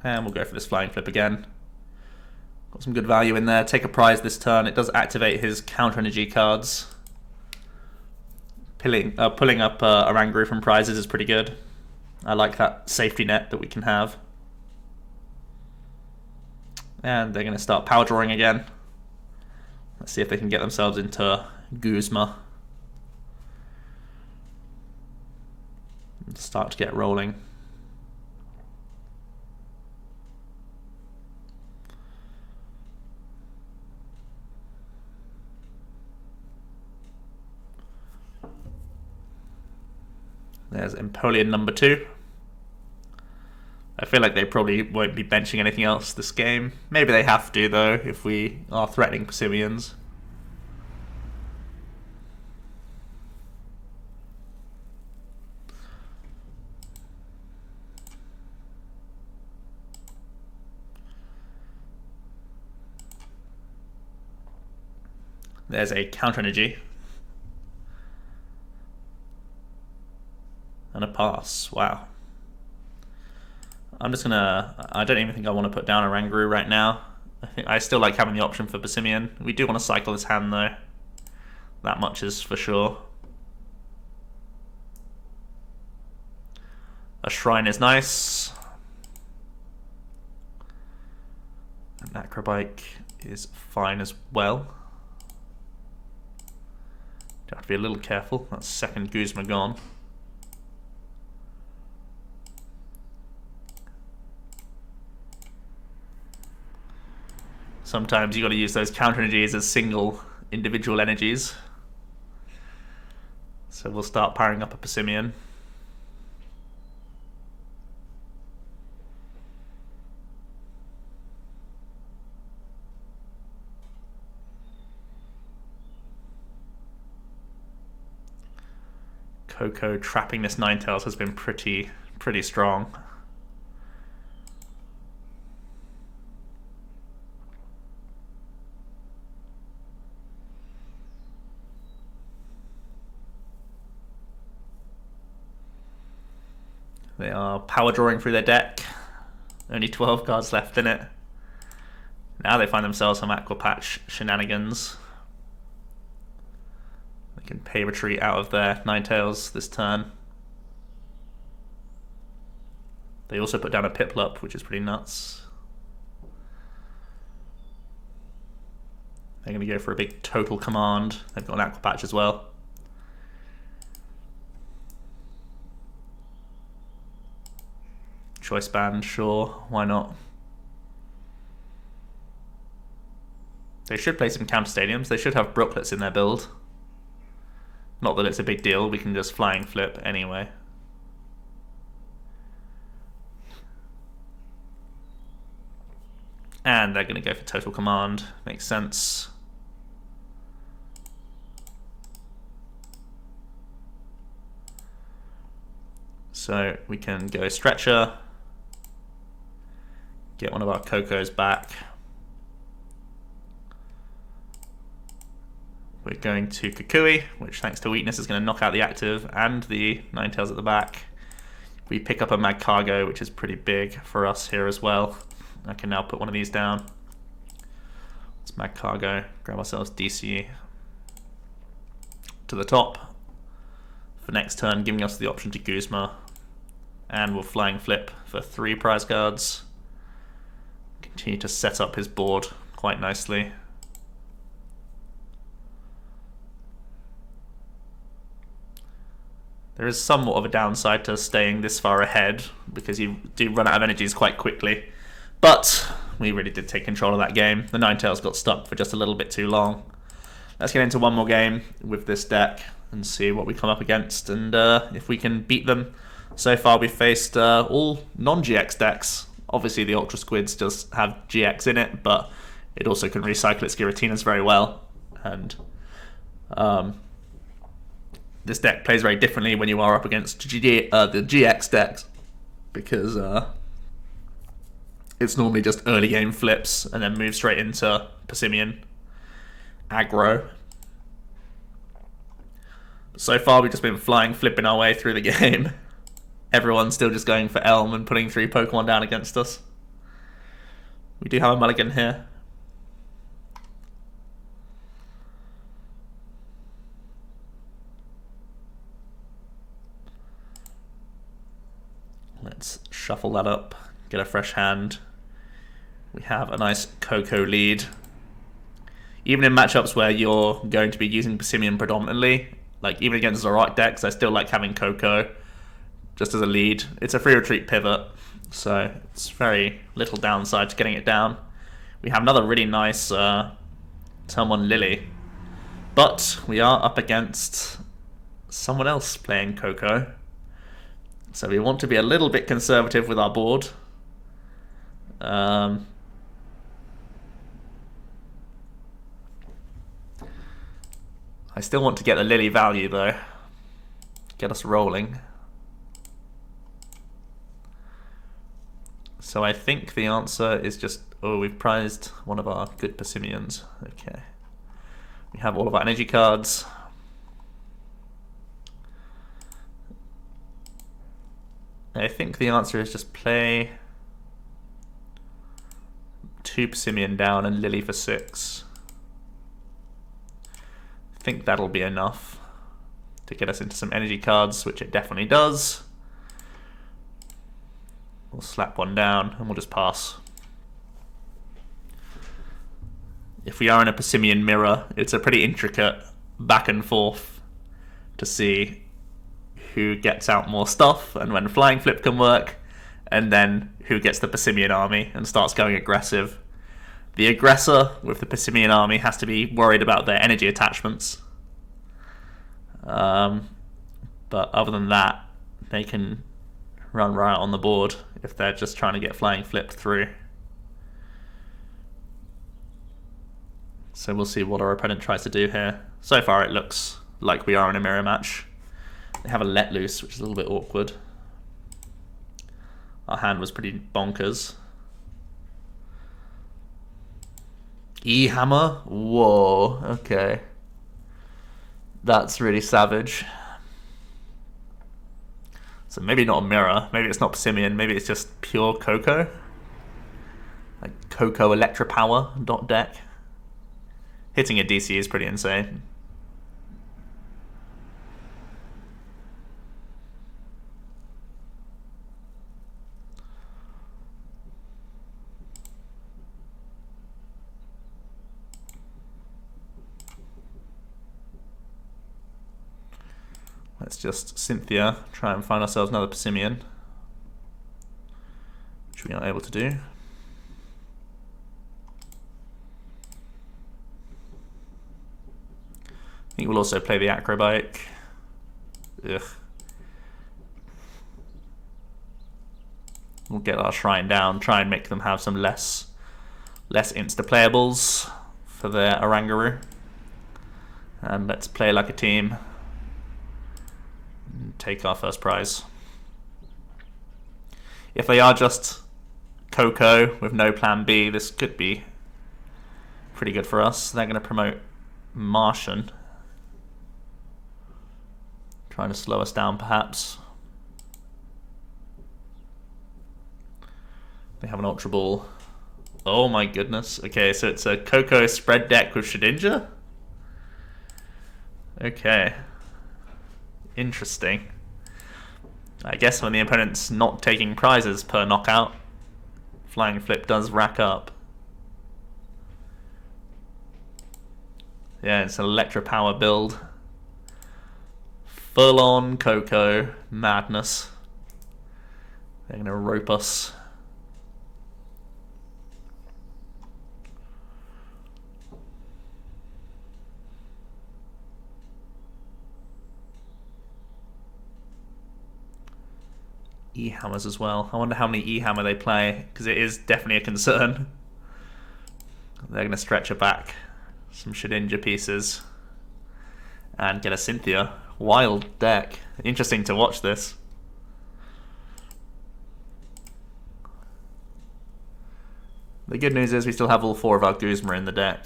And we'll go for this flying flip again. Got some good value in there. Take a prize this turn. It does activate his counter energy cards. Pulling up Oranguru from prizes is pretty good. I like that safety net that we can have. And they're going to start power drawing again. Let's see if they can get themselves into Guzma. Start to get rolling. There's Empoleon number 2. I feel like they probably won't be benching anything else this game. Maybe they have to, though, if we are threatening Passimians. There's a counter energy. And a pass. Wow. I'm just gonna... I don't even think I want to put down Oranguru right now. I still like having the option for Passimian. We do want to cycle his hand though. That much is for sure. A Shrine is nice. An Acro Bike is fine as well. Do have to be a little careful. That's second Guzma gone. Sometimes you got to use those counter energies as single individual energies. So we'll start powering up a Passimian. Koko trapping this Ninetales has been pretty strong. They are power drawing through their deck. Only 12 cards left in it. Now they find themselves some Aqua Patch shenanigans. They can pay retreat out of their Ninetales this turn. They also put down a Piplup, which is pretty nuts. They're going to go for a big total command. They've got an Aqua Patch as well. Choice Band, sure, why not? They should play some Counter Stadiums. They should have Brooklets in their build. Not that it's a big deal, we can just flying flip anyway. And they're going to go for Total Command, makes sense. So we can go Stretcher, get one of our Kokos back. We're going to Kukui, which thanks to weakness is going to knock out the active and the Ninetales at the back. We pick up a Magcargo, which is pretty big for us here as well. I can now put one of these down. Let's Magcargo, grab ourselves DC to the top for next turn, giving us the option to Guzma. And we'll flying flip for 3 prize cards. Continue to set up his board quite nicely. There is somewhat of a downside to staying this far ahead because you do run out of energies quite quickly. But we really did take control of that game. The Ninetales got stuck for just a little bit too long. Let's get into one more game with this deck and see what we come up against and if we can beat them. So far we've faced all non-GX decks. Obviously the Ultra Squids just have GX in it, but it also can recycle its Giratinas very well. and this deck plays very differently when you are up against the GX decks, because it's normally just early game flips and then move straight into Passimian aggro. So far we've just been flipping our way through the game. Everyone's still just going for Elm and putting 3 Pokemon down against us. We do have a mulligan here. Let's shuffle that up, get a fresh hand. We have a nice Koko lead. Even in matchups where you're going to be using Passimian predominantly, like even against Zoroark decks, I still like having Koko just as a lead. It's a free retreat pivot, so it's very little downside to getting it down. We have another really nice turn 1 Lillie, but we are up against someone else playing Koko. So we want to be a little bit conservative with our board. I still want to get the Lillie value though. Get us rolling. So I think the answer is just, oh, we've prized one of our good Passimians. Okay. We have all of our energy cards. I think the answer is just play 2 Passimian down and Lillie for 6. I think that'll be enough to get us into some energy cards, which it definitely does. We'll slap one down and we'll just pass. If we are in a Passimian mirror, it's a pretty intricate back and forth to see who gets out more stuff and when flying flip can work, and then who gets the Passimian army and starts going aggressive. The aggressor with the Passimian army has to be worried about their energy attachments. But other than that, they can run riot on the board if they're just trying to get flying flipped through. So we'll see what our opponent tries to do here. So far it looks like we are in a mirror match. They have a Let Loose, which is a little bit awkward. Our hand was pretty bonkers. E-Hammer? Whoa, okay. That's really savage. So maybe not a mirror, maybe it's not Passimian, maybe it's just pure Koko. Like Koko Electropower dot deck. Hitting a DC is pretty insane. Let's just Cynthia, try and find ourselves another Passimian, which we are able to do. I think we'll also play the Acro Bike. Ugh. We'll get our Shrine down, try and make them have some less insta-playables for their Oranguru. And let's play like a team. Take our first prize. If they are just Koko with no plan B, this could be pretty good for us. They're going to promote Martian, trying to slow us down perhaps. They have an Ultra Ball. Oh my goodness. Okay, so it's a Koko spread deck with Shedinja? Okay. Interesting. I guess when the opponent's not taking prizes per knockout, flying flip does rack up. Yeah, it's an Electropower build. Full on Koko madness. They're gonna rope us. E-Hammers as well. I wonder how many E-Hammer they play, because it is definitely a concern. They're going to stretch her back some Shedinja pieces, and get a Cynthia. Wild deck. Interesting to watch this. The good news is we still have all 4 of our Guzma in the deck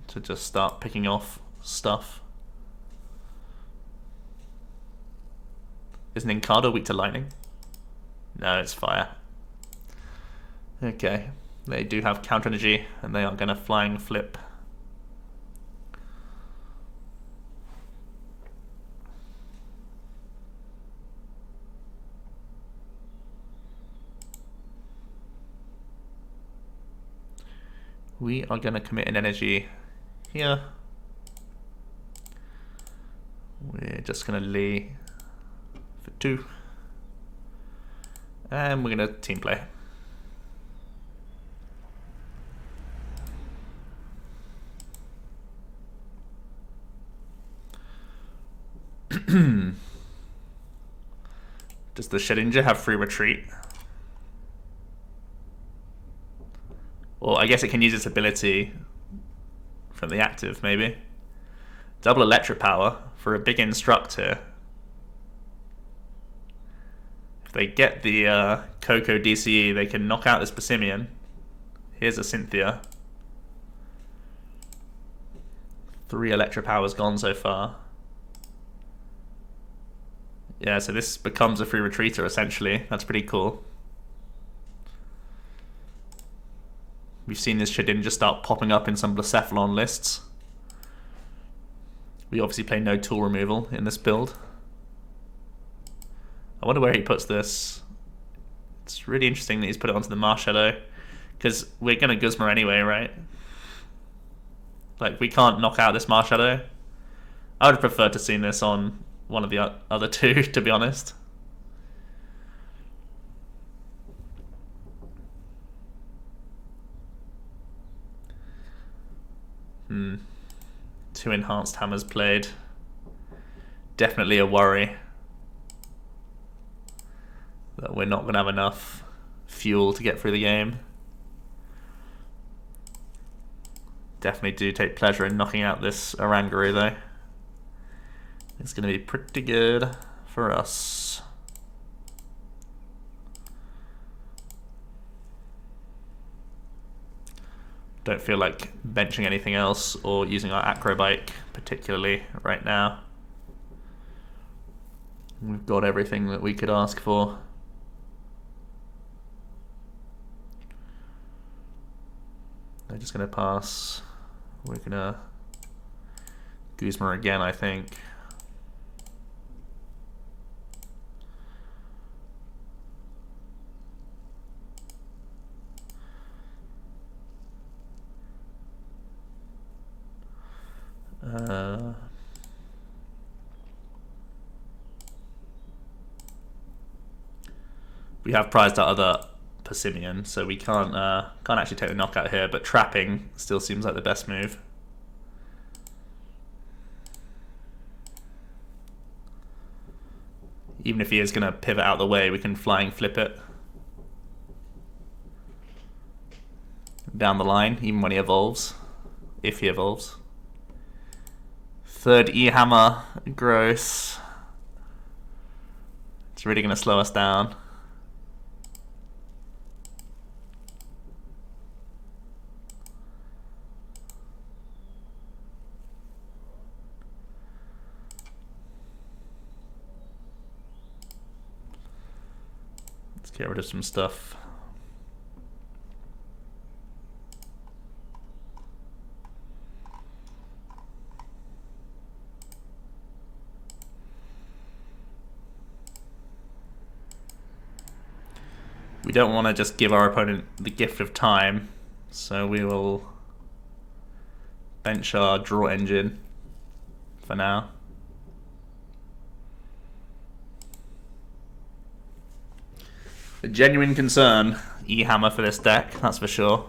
to just start picking off stuff. Is Nincada weak to lightning? No, it's fire. Okay, they do have counter energy, and they are going to flying flip. We are going to commit an energy here. We're just going to Lillie for 2. And we're going to team play. Does the Shedinja have free retreat? Well, I guess it can use its ability from the active, maybe. Double electric power for a big instruct here. If they get the Koko DCE, they can knock out this Passimian. Here's a Cynthia. 3 electric powers gone so far. Yeah, so this becomes a free retreater, essentially. That's pretty cool. We've seen this Shedinja start popping up in some Blacephalon lists. We obviously play no tool removal in this build. I wonder where he puts this. It's really interesting that he's put it onto the Marshadow, because we're going to Guzma anyway, right? Like, we can't knock out this Marshadow. I would have preferred to see this on one of the other 2, to be honest. Two enhanced hammers played. Definitely a worry that we're not going to have enough fuel to get through the game. Definitely do take pleasure in knocking out this Oranguru though. It's going to be pretty good for us. Don't feel like benching anything else or using our Acro Bike particularly right now. We've got everything that we could ask for. They're just going to pass. We're going to Guzma again, I think. We have prized our other Passimian, so we can't actually take the knockout here, but trapping still seems like the best move. Even if he is going to pivot out the way, we can flying flip it down the line, even when he evolves, if he evolves. Third E-Hammer, gross. It's really going to slow us down. Let's get rid of some stuff. We don't want to just give our opponent the gift of time, so we will bench our draw engine for now. A genuine concern, E-Hammer for this deck, that's for sure.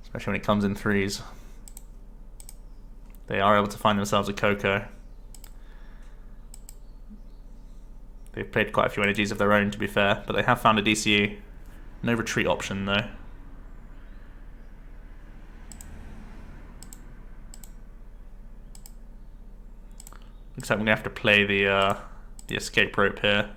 Especially when it comes in 3s. They are able to find themselves a Koko. They've played quite a few energies of their own, to be fair, but they have found a DCE. No retreat option, though. Looks like I'm gonna have to play the escape rope here.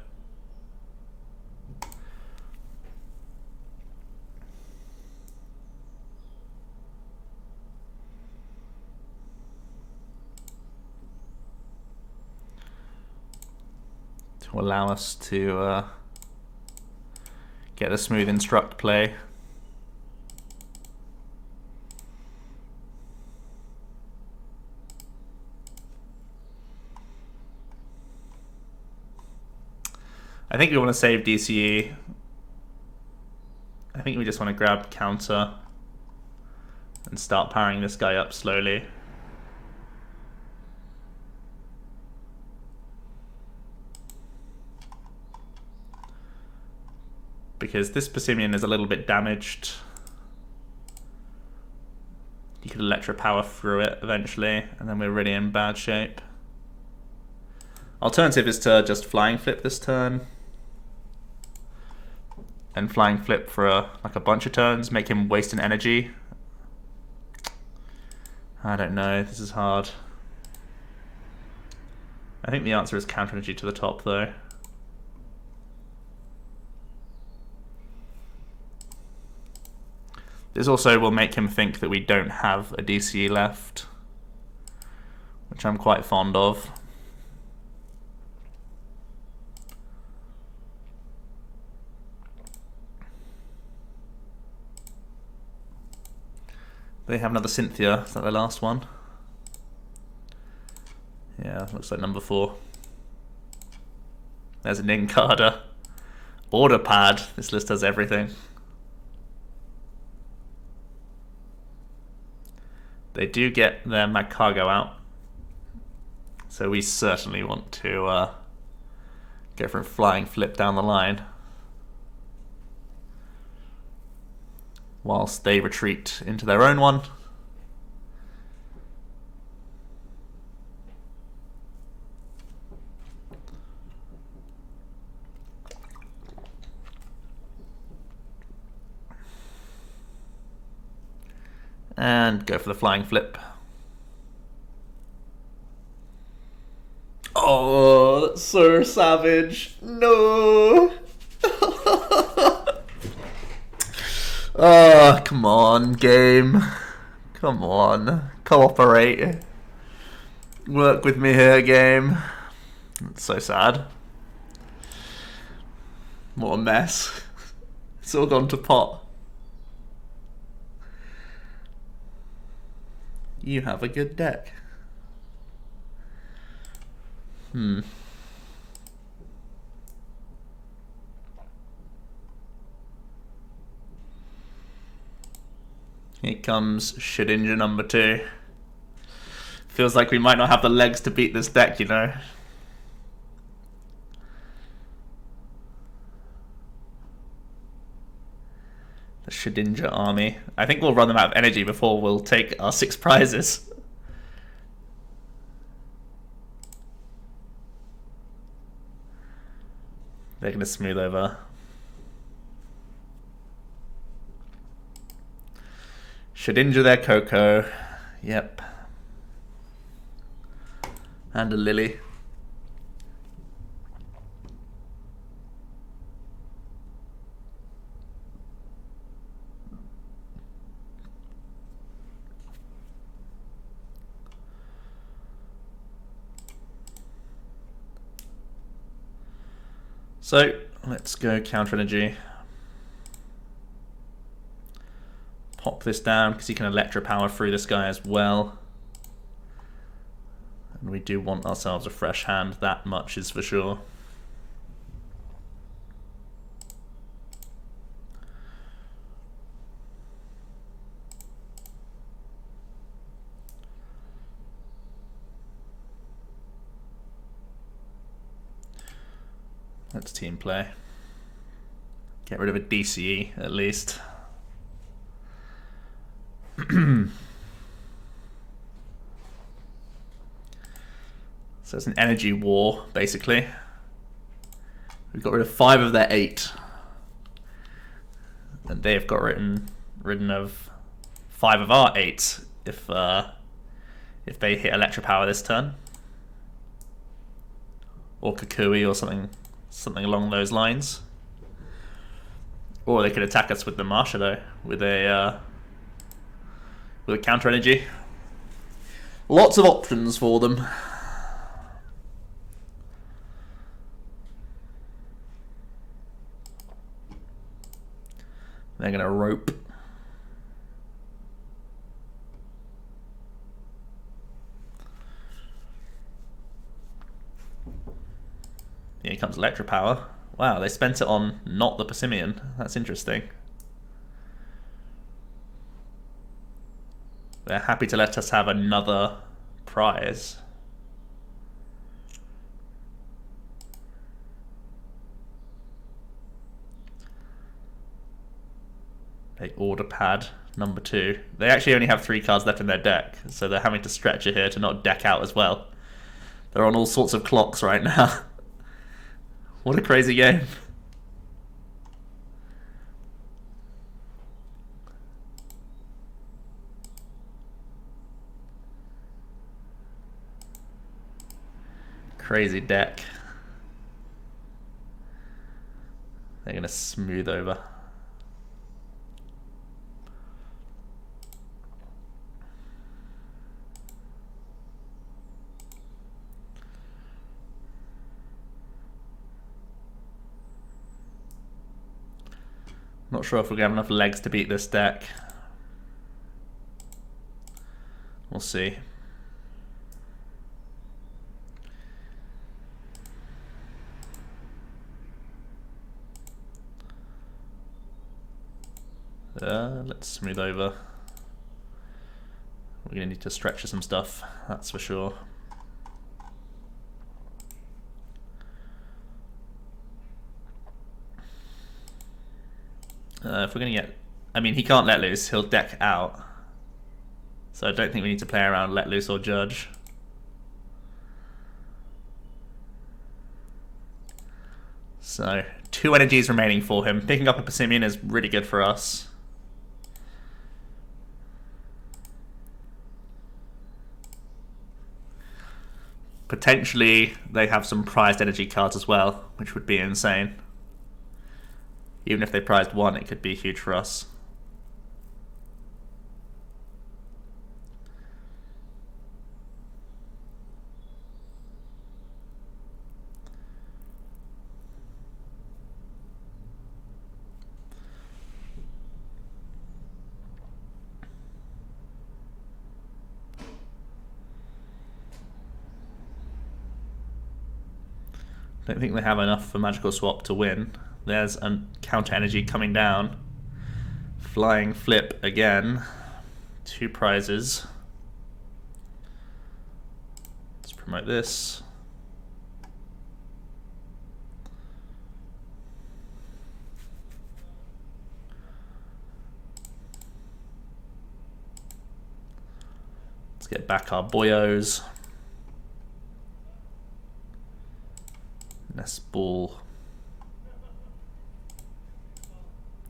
To allow us to get a smooth instruct play. I think we want to save DCE. I think we just want to grab counter and start powering this guy up slowly. Because this Passimian is a little bit damaged. You could electro power through it eventually, and then we're really in bad shape. Alternative is to just flying flip this turn. And flying flip for like a bunch of turns, make him waste an energy. I don't know, this is hard. I think the answer is counter energy to the top though. This also will make him think that we don't have a DCE left, which I'm quite fond of. They have another Cynthia, is that their last one? Yeah, looks like number 4. There's an Incarder. Order pad, this list has everything. They do get their Magcargo out, so we certainly want to go for a flying flip down the line whilst they retreat into their own one. And go for the flying flip. Oh, that's so savage. No. Oh, come on, game. Come on. Cooperate. Work with me here, game. It's so sad. What a mess. It's all gone to pot. You have a good deck. Here comes Shedinja number 2. Feels like we might not have the legs to beat this deck, you know. The Shedinja army. I think we'll run them out of energy before we'll take our 6 prizes. They're going to smooth over. Shedinja their Koko. Yep. And a Lillie. So let's go counter energy. Pop this down because he can electro power through this guy as well. And we do want ourselves a fresh hand, that much is for sure. Let's team play. Get rid of a DCE at least. So it's an energy war, basically. We've got rid of 5 of their 8. And they've got rid of 5 of our 8 if they hit Electro Power this turn. or Kukui or something along those lines. Or they could attack us with the Marshalo with a Counter Energy. Lots of options for them. They're gonna rope. Here comes Electro Power. Wow, they spent it on not the Passimian. That's interesting. They're happy to let us have another prize. They order pad number 2. They actually only have 3 cards left in their deck, so they're having to stretch it here to not deck out as well. They're on all sorts of clocks right now. What a crazy game. Crazy deck. They're gonna smooth over. Not sure if we're gonna have enough legs to beat this deck. We'll see. Let's smooth over. We're gonna need to stretch some stuff, that's for sure. If we're gonna get, I mean, he can't let loose, he'll deck out. So I don't think we need to play around let loose or judge. So 2 energies remaining for him. Picking up a Passimian is really good for us. Potentially they have some prized energy cards as well, which would be insane. Even if they prized 1, it could be huge for us. I don't think they have enough for Magical Swap to win. There's a Counter Energy coming down. Flying Flip again. 2 prizes. Let's promote this. Let's get back our boyos. Nest Ball.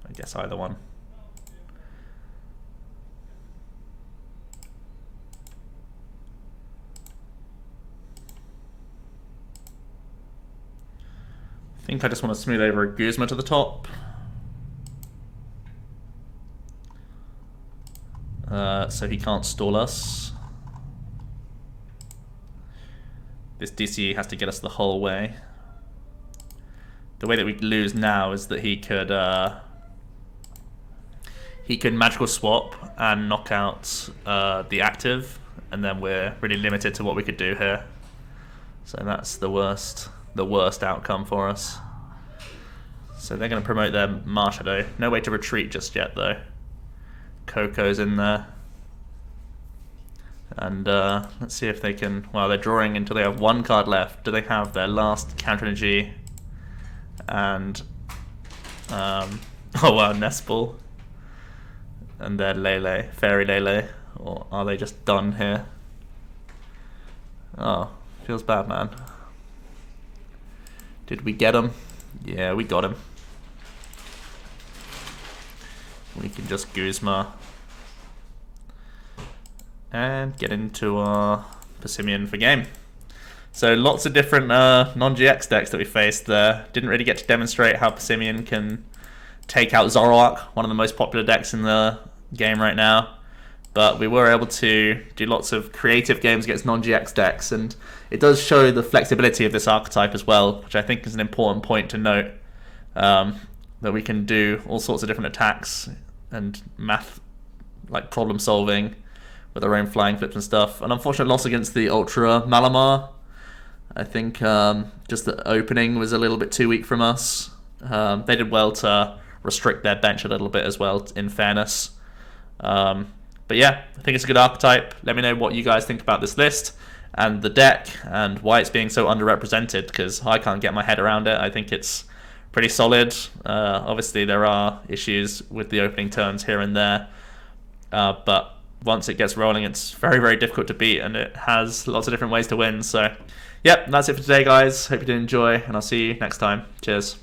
I guess either one. I think I just want to smooth over a Guzma to the top. So he can't stall us. This DC has to get us the whole way. The way that we lose now is that he could Magical Swap and knock out the active, and then we're really limited to what we could do here. So that's the worst outcome for us. So they're going to promote their Marshadow. No way to retreat just yet though. Koko's in there. And let's see if they can, well, they're drawing until they have 1 card left. Do they have their last Counter Energy? And oh wow, Nest Ball. And their Lele, Fairy Lele. Or are they just done here? Oh, feels bad, man. Did we get him? Yeah, we got him. We can just Guzma and get into our Passimian for game. So lots of different non-GX decks that we faced there. Didn't really get to demonstrate how Passimian can take out Zoroark, one of the most popular decks in the game right now. But we were able to do lots of creative games against non-GX decks, and it does show the flexibility of this archetype as well, which I think is an important point to note, that we can do all sorts of different attacks and math, like problem solving with our own flying flips and stuff. An unfortunate loss against the Ultra Malamar. I think just the opening was a little bit too weak from us. They did well to restrict their bench a little bit as well, in fairness. But yeah, I think it's a good archetype. Let me know what you guys think about this list and the deck and why it's being so underrepresented, because I can't get my head around it. I think it's pretty solid. Obviously, there are issues with the opening turns here and there, but once it gets rolling, it's very, very difficult to beat, and it has lots of different ways to win. So, yep, that's it for today, guys. Hope you did enjoy, and I'll see you next time. Cheers.